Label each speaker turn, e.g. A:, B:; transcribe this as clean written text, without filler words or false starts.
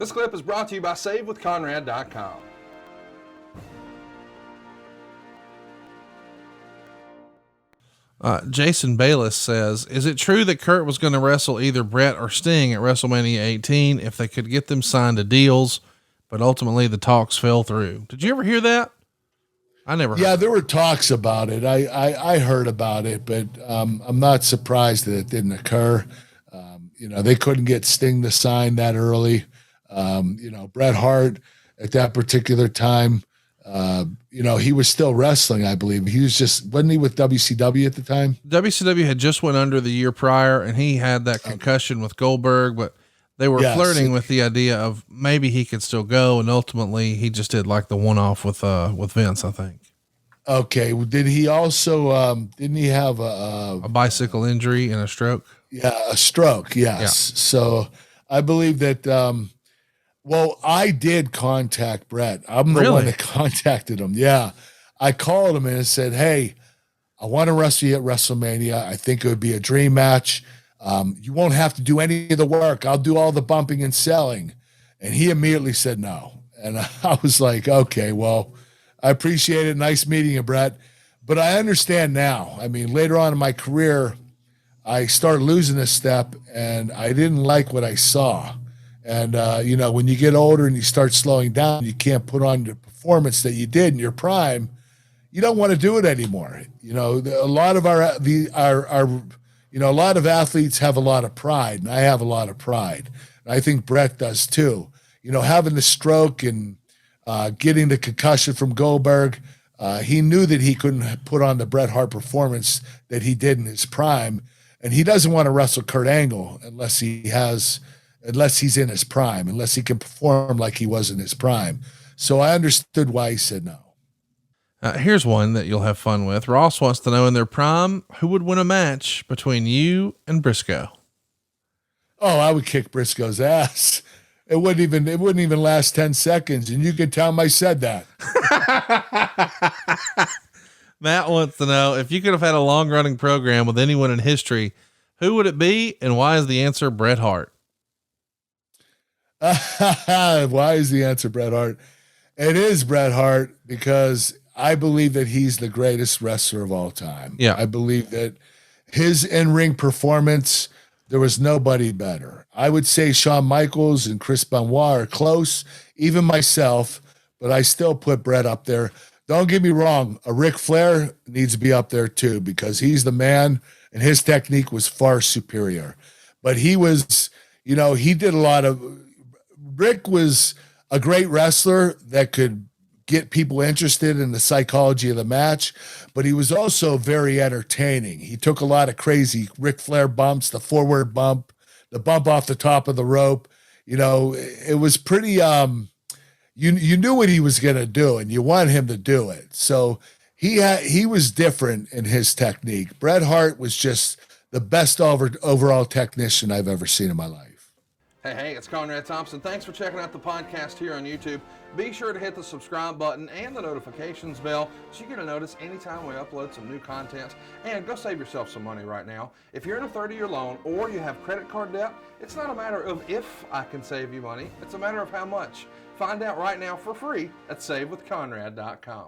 A: This clip is brought to you by SaveWithConrad.com.
B: Jason Bayless says, is it true that Kurt was going to wrestle either Bret or Sting at WrestleMania 18 if they could get them signed to deals, but ultimately the talks fell through? Did you ever hear that? I never heard.
C: Yeah, there were talks about it. I heard about it, but I'm not surprised that it didn't occur. They couldn't get Sting to sign that early. Bret Hart at that particular time, he was still wrestling, I believe. Wasn't he with WCW at the time?
B: WCW had just went under the year prior, and he had that concussion with Goldberg, but they were flirting with the idea of maybe he could still go. And ultimately he just did like the one-off with Vince, I think.
C: Okay. Did he also, didn't he have
B: a bicycle injury and a stroke?
C: Yeah. A stroke. Yes. Yeah. So I believe that, I did contact Bret. I'm the one that contacted him. Yeah. I called him and I said, hey, I want to wrestle you at WrestleMania. I think it would be a dream match. You won't have to do any of the work. I'll do all the bumping and selling. And he immediately said no. And I was like, okay, well, I appreciate it. Nice meeting you, Bret. But I understand now. I mean, later on in my career, I started losing a step and I didn't like what I saw. And, when you get older and you start slowing down, you can't put on the performance that you did in your prime. You don't want to do it anymore. A lot of a lot of athletes have a lot of pride, and I have a lot of pride. And I think Bret does too. Having the stroke and getting the concussion from Goldberg, he knew that he couldn't put on the Bret Hart performance that he did in his prime. And he doesn't want to wrestle Kurt Angle unless he's in his prime, unless he can perform like he was in his prime. So I understood why he said no.
B: Here's one that you'll have fun with. Ross wants to know, in their prime, who would win a match between you and Briscoe?
C: Oh, I would kick Briscoe's ass. It wouldn't even last 10 seconds. And you can tell him I said that.
B: Matt wants to know, if you could have had a long running program with anyone in history, who would it be? And why is the answer Bret Hart?
C: Why is the answer Bret Hart? It is Bret Hart because I believe that he's the greatest wrestler of all time.
B: Yeah.
C: I believe that his in-ring performance, there was nobody better. I would say Shawn Michaels and Chris Benoit are close, even myself, but I still put Bret up there. Don't get me wrong. A Ric Flair needs to be up there too, because he's the man and his technique was far superior. But he was, he did a lot of, Rick was a great wrestler that could get people interested in the psychology of the match, but he was also very entertaining. He took a lot of crazy Ric Flair bumps, the forward bump, the bump off the top of the rope. It was pretty, you knew what he was going to do and you wanted him to do it. So he was different in his technique. Bret Hart was just the best overall technician I've ever seen in my life.
A: Hey, it's Conrad Thompson. Thanks for checking out the podcast here on YouTube. Be sure to hit the subscribe button and the notifications bell so you get a notice anytime we upload some new content. And go save yourself some money right now. If you're in a 30-year loan or you have credit card debt, it's not a matter of if I can save you money. It's a matter of how much. Find out right now for free at SaveWithConrad.com.